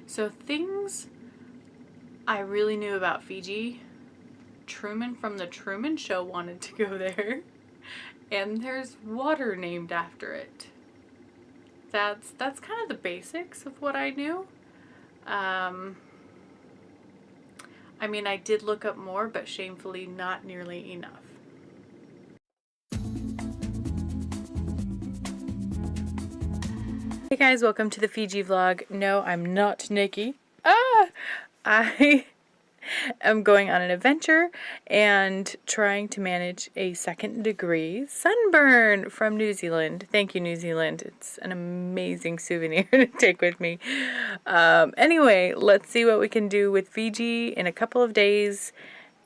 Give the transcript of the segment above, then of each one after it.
So things I really knew about Fiji. Truman from the Truman Show wanted to go there, and there's water named after it. That's kind of the basics of what I knew. I mean, I did look up more, but shamefully not nearly enough. Hey guys, welcome to the Fiji vlog. No, I'm not Nikki. I am going on an adventure and trying to manage a 2nd-degree sunburn from New Zealand. Thank you, New Zealand. It's an amazing souvenir to take with me. Anyway, let's see what we can do with Fiji in a couple of days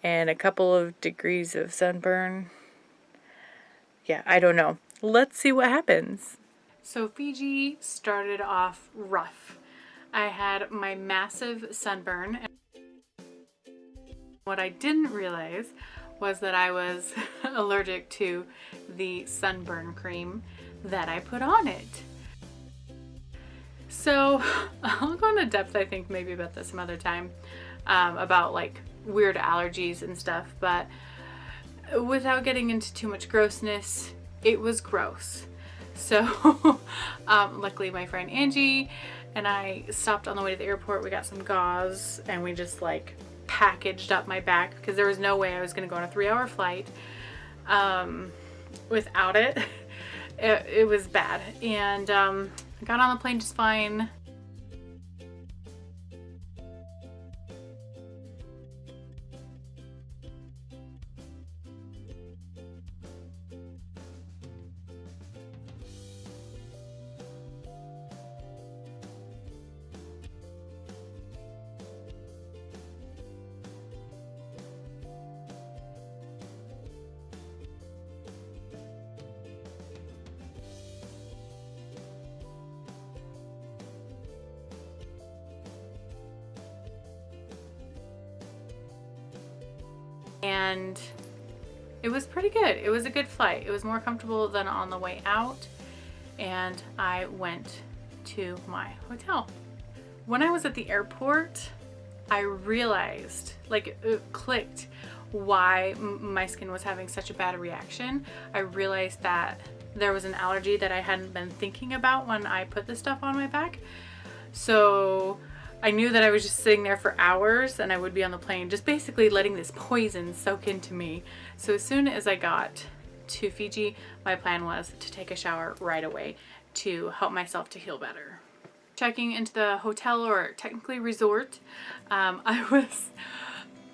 and a couple of degrees of sunburn. Yeah, I don't know. Let's see what happens. So Fiji started off rough. I had my massive sunburn. What I didn't realize was that I was allergic to the sunburn cream that I put on it. So I'll go into depth, I think, maybe about this some other time, about like weird allergies and stuff, but without getting into too much grossness, it was gross. So luckily my friend Angie and I stopped on the way to the airport. We got some gauze and we just like packaged up my back because there was no way I was going to go on a 3-hour flight without it. It was bad, and I got on the plane just fine. And it was pretty good. It was a good flight. It was more comfortable than on the way out, and I went to my hotel. When I was at the airport, I realized, like, it clicked why my skin was having such a bad reaction. I realized that there was an allergy that I hadn't been thinking about when I put this stuff on my back. So I knew that I was just sitting there for hours and I would be on the plane just basically letting this poison soak into me. So as soon as I got to Fiji, my plan was to take a shower right away to help myself to heal better. Checking into the hotel, or technically resort, I was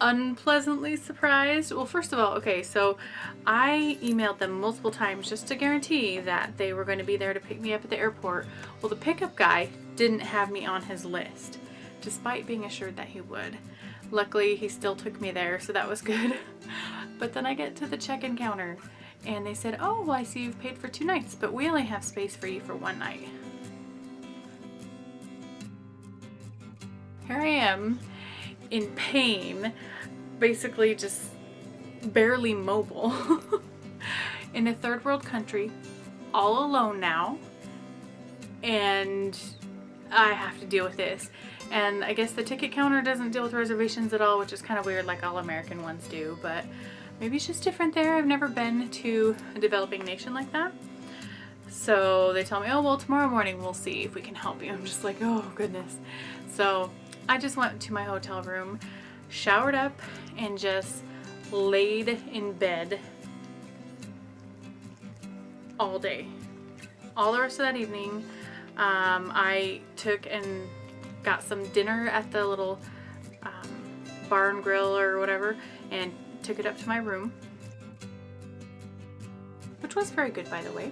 unpleasantly surprised. Well, first of all, okay, so I emailed them multiple times just to guarantee that they were going to be there to pick me up at the airport. Well, the pickup guy didn't have me on his list, despite being assured that he would. Luckily, he still took me there, so that was good. But then I get to the check-in counter and they said, "Oh, well, I see you've paid for 2 nights, but we only have space for you for 1 night." Here I am in pain, basically just barely mobile, in a 3rd world country, all alone now, and I have to deal with this. And I guess the ticket counter doesn't deal with reservations at all, which is kind of weird, like all American ones do, but maybe it's just different there. I've never been to a developing nation like that. So they tell me, "Oh, well, tomorrow morning we'll see if we can help you." I'm just like, oh goodness. So I just went to my hotel room, showered up, and just laid in bed all day. All the rest of that evening, I took and got some dinner at the little bar and grill or whatever, and took it up to my room, which was very good, by the way.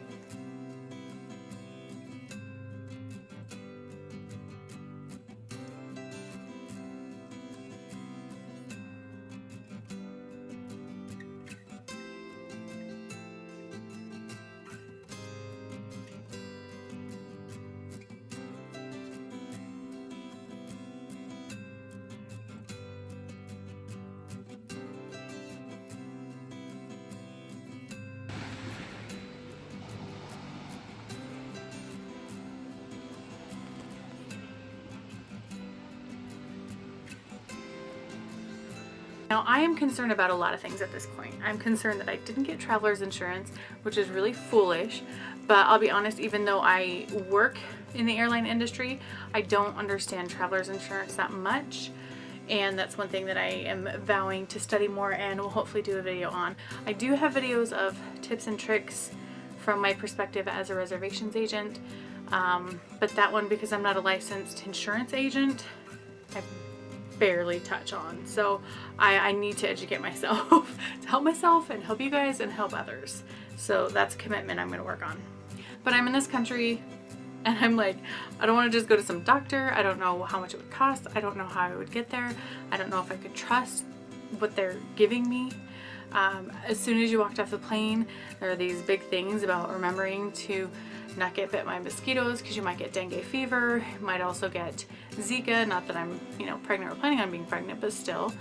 Now, I am concerned about a lot of things at this point. I'm concerned that I didn't get traveler's insurance, which is really foolish, but I'll be honest, even though I work in the airline industry, I don't understand traveler's insurance that much. And that's one thing that I am vowing to study more and will hopefully do a video on. I do have videos of tips and tricks from my perspective as a reservations agent, but that one, because I'm not a licensed insurance agent, I barely touch on. So I need to educate myself to help myself and help you guys and help others. So that's a commitment I'm going to work on. But I'm in this country and I'm like, I don't want to just go to some doctor. I don't know how much it would cost. I don't know how I would get there. I don't know if I could trust what they're giving me. As soon as you walked off the plane, there are these big things about remembering to not get bit by mosquitoes because you might get dengue fever. You might also get Zika. Not that I'm, pregnant or planning on being pregnant, but still.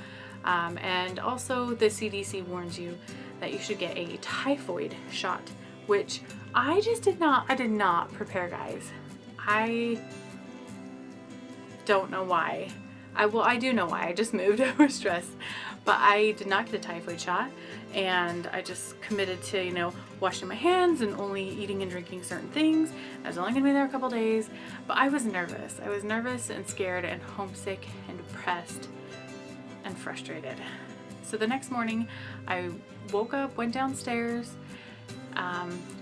And also the CDC warns you that you should get a typhoid shot, which I did not prepare, guys. I don't know why. I do know why. I just moved. I was stressed. But I did not get a typhoid shot, and I just committed to, washing my hands and only eating and drinking certain things. I was only going to be there a couple days, but I was nervous. I was nervous and scared and homesick and depressed and frustrated. So the next morning, I woke up, went downstairs.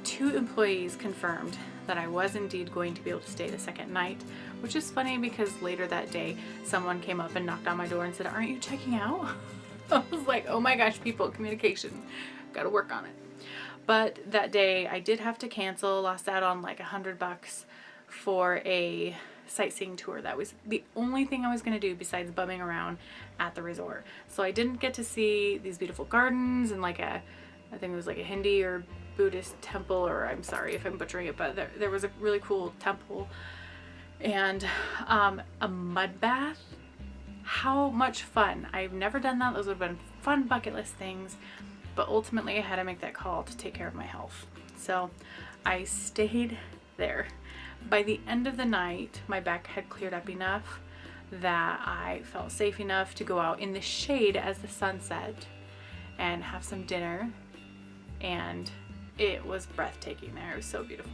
2 employees confirmed that I was indeed going to be able to stay the second night, which is funny because later that day, someone came up and knocked on my door and said, "Aren't you checking out?" I was like, oh my gosh, people, communication, gotta work on it. But that day I did have to cancel, lost out on like $100 for a sightseeing tour. That was the only thing I was gonna do besides bumming around at the resort. So I didn't get to see these beautiful gardens and I think it was like a Hindi or Buddhist temple, or I'm sorry if I'm butchering it, but there was a really cool temple and a mud bath. How much fun. I've never done that. Those would have been fun bucket list things, but ultimately I had to make that call to take care of my health. So I stayed there. By the end of the night, my back had cleared up enough that I felt safe enough to go out in the shade as the sun set and have some dinner, and it was breathtaking there. It was so beautiful.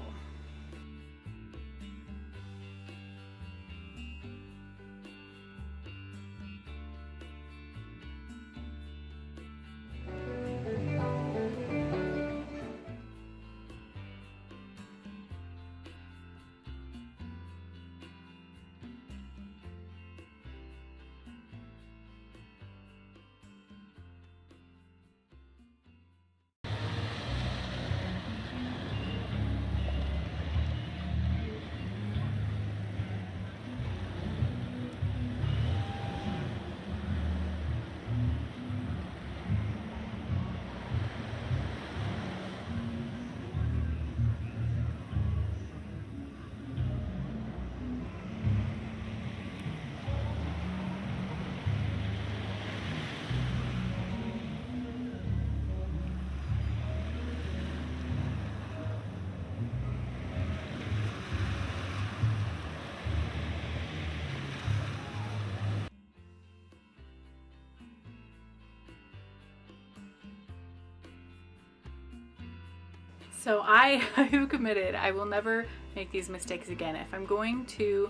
So I have committed I will never make these mistakes again. If I'm going to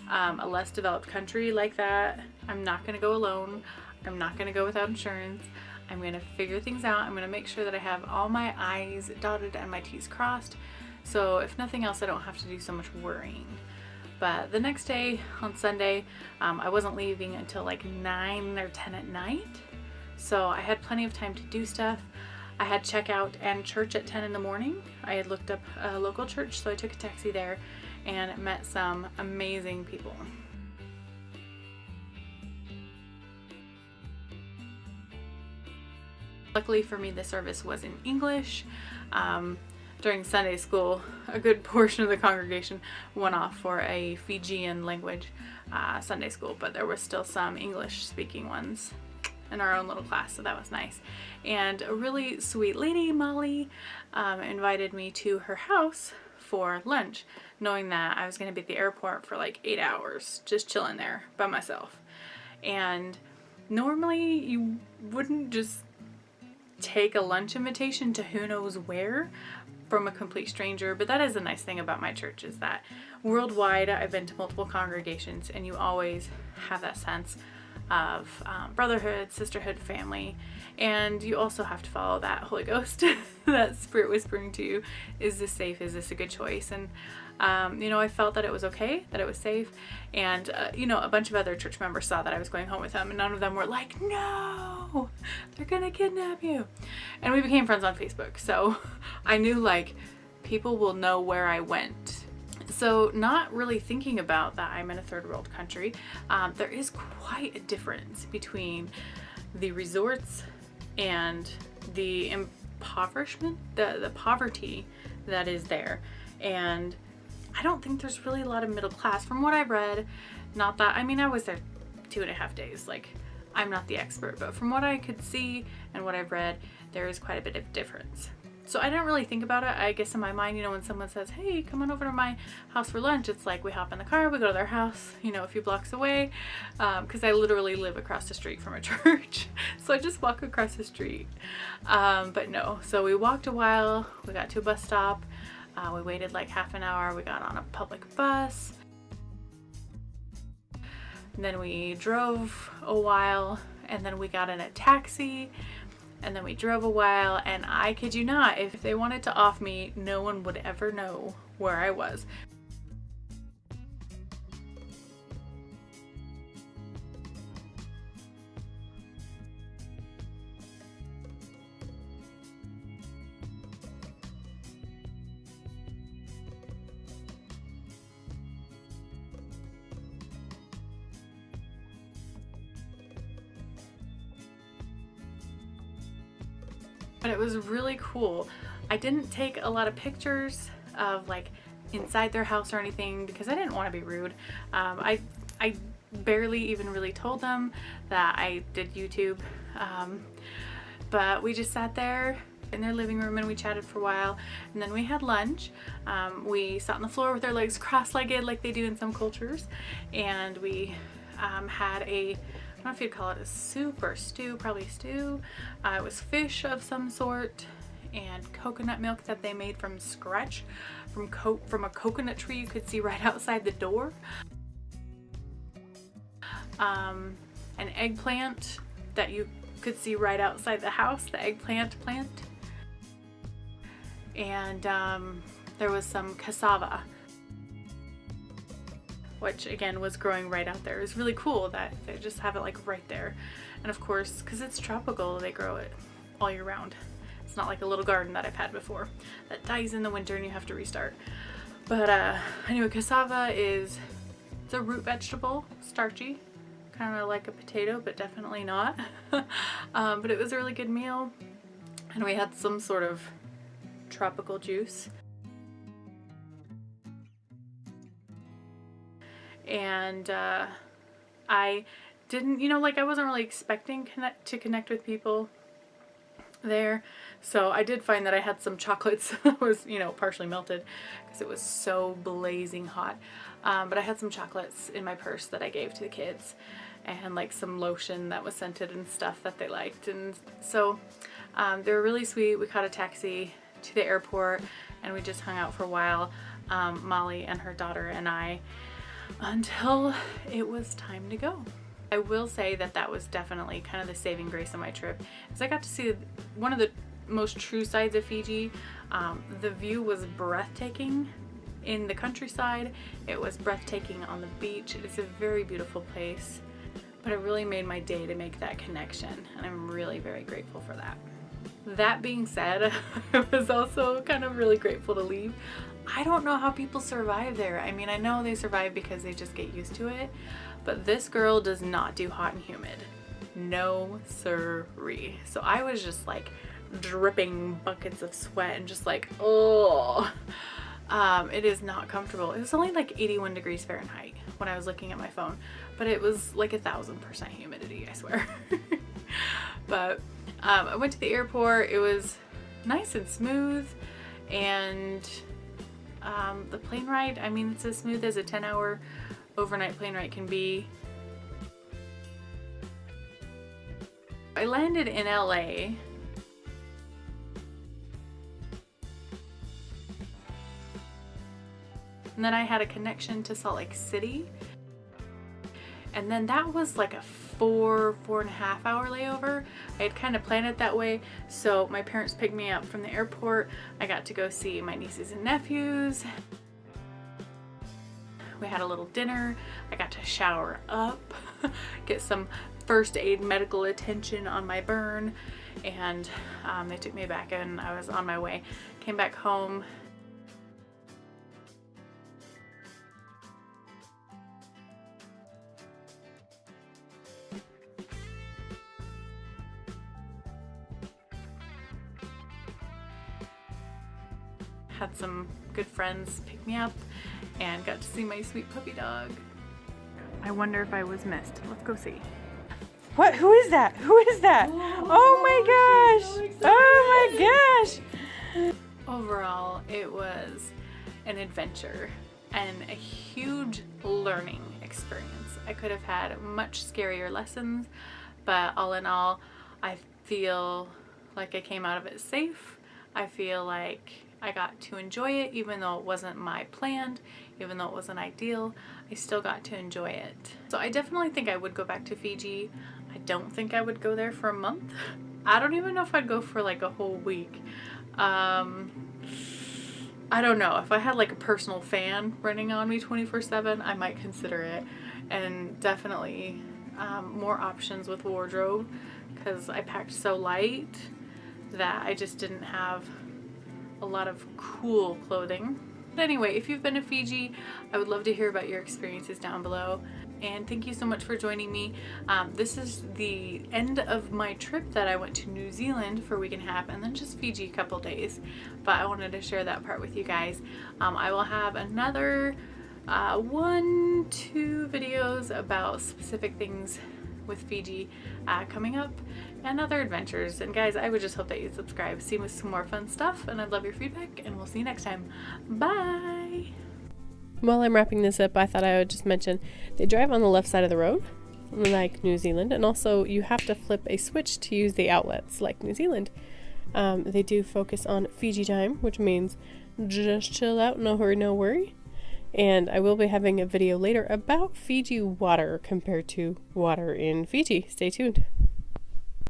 a less developed country like that, I'm not going to go alone. I'm not going to go without insurance. I'm going to figure things out. I'm going to make sure that I have all my I's dotted and my T's crossed. So if nothing else, I don't have to do so much worrying. But the next day, on Sunday, I wasn't leaving until like 9 or 10 at night. So I had plenty of time to do stuff. I had checkout and church at 10 in the morning. I had looked up a local church, so I took a taxi there and met some amazing people. Luckily for me, the service was in English. During Sunday school, a good portion of the congregation went off for a Fijian language Sunday school, but there were still some English speaking ones in our own little class, so that was nice. And a really sweet lady, Molly, invited me to her house for lunch, knowing that I was going to be at the airport for like 8 hours, just chilling there by myself. And Normally you wouldn't just take a lunch invitation to who knows where from a complete stranger, but that is a nice thing about my church, is that worldwide I've been to multiple congregations, and you always have that sense of brotherhood, sisterhood, family, and you also have to follow that Holy Ghost, that spirit whispering to you, is this safe, is this a good choice? And you know, I felt that it was okay, that it was safe, and you know, a bunch of other church members saw that I was going home with them, and none of them were like, no, they're gonna kidnap you. And we became friends on Facebook, so I knew like people will know where I went. So not really thinking about that I'm in a third world country, there is quite a difference between the resorts and the impoverishment, the poverty that is there. And I don't think there's really a lot of middle class from what I've read. Not that, I mean, I was there 2.5 days, like I'm not the expert, but from what I could see and what I've read, there is quite a bit of difference. So I didn't really think about it. I guess in my mind, you know, when someone says, hey, come on over to my house for lunch, it's like we hop in the car, we go to their house, you know, a few blocks away, because I literally live across the street from a church. So I just walk across the street. But no, so we walked a while, we got to a bus stop, we waited like half an hour, we got on a public bus, and then we drove a while, and then we got in a taxi, and then we drove a while, and I kid you not, if they wanted to off me, no one would ever know where I was. But it was really cool. I didn't take a lot of pictures of like inside their house or anything because I didn't want to be rude. I barely even really told them that I did YouTube, but we just sat there in their living room and we chatted for a while, and then we had lunch. We sat on the floor with our legs cross-legged like they do in some cultures, and we had a, I don't know if you'd call it a soup or stew, probably stew. It was fish of some sort and coconut milk that they made from scratch from a coconut tree you could see right outside the door. An eggplant that you could see right outside the house, the eggplant plant. And there was some cassava, which again was growing right out there. It was really cool that they just have it like right there. And of course, because it's tropical, they grow it all year round. It's not like a little garden that I've had before that dies in the winter and you have to restart. But anyway, cassava it's a root vegetable, starchy, kind of like a potato, but definitely not. But it was a really good meal, and we had some sort of tropical juice. And I didn't, you know, like I wasn't really expecting to connect with people there. So I did find that I had some chocolates that was, you know, partially melted because it was so blazing hot. But I had some chocolates in my purse that I gave to the kids, and like some lotion that was scented and stuff that they liked. And so they were really sweet. We caught a taxi to the airport and we just hung out for a while, Molly and her daughter and I, until it was time to go. I will say that that was definitely kind of the saving grace of my trip, is I got to see one of the most true sides of Fiji. The view was breathtaking in the countryside. It was breathtaking on the beach. It is a very beautiful place, but it really made my day to make that connection, and I'm really very grateful for that. That being said, I was also kind of really grateful to leave. I don't know how people survive there. I mean, I know they survive because they just get used to it, but this girl does not do hot and humid. No siree. So I was just like dripping buckets of sweat and just like, oh, it is not comfortable. It was only like 81 degrees Fahrenheit when I was looking at my phone, but it was like 1,000% humidity, I swear. But I went to the airport. It was nice and smooth, and the plane ride, I mean, it's as smooth as a 10-hour overnight plane ride can be. I landed in LA. And then I had a connection to Salt Lake City. And then that was like a 4.5 hour layover. I had kind of planned it that way. So my parents picked me up from the airport. I got to go see my nieces and nephews. We had a little dinner. I got to shower up, get some first aid medical attention on my burn. And they took me back and I was on my way. Came back home. Had some good friends pick me up and got to see my sweet puppy dog. I wonder if I was missed. Let's go see. What? Who is that? Who is that? Oh my gosh! Oh my gosh! Overall, it was an adventure and a huge learning experience. I could have had much scarier lessons, but all in all, I feel like I came out of it safe. I feel like I got to enjoy it, even though it wasn't my plan, even though it wasn't ideal, I still got to enjoy it. So I definitely think I would go back to Fiji. I don't think I would go there for a month. I don't even know if I'd go for like a whole week. I don't know. If I had like a personal fan running on me 24/7, I might consider it. And definitely more options with wardrobe, because I packed so light that I just didn't have a lot of cool clothing. But anyway, if you've been to Fiji, I would love to hear about your experiences down below. And thank you so much for joining me. This is the end of my trip that I went to New Zealand for a week and a half and then just Fiji a couple days. But I wanted to share that part with you guys. I will have another 1-2 videos about specific things with Fiji coming up and other adventures. And guys, I would just hope that you'd subscribe, see me some more fun stuff, and I'd love your feedback, and we'll see you next time. Bye! While I'm wrapping this up, I thought I would just mention they drive on the left side of the road, like New Zealand, and also you have to flip a switch to use the outlets, like New Zealand. They do focus on Fiji time, which means just chill out, no hurry, no worry. And I will be having a video later about Fiji water compared to water in Fiji. Stay tuned.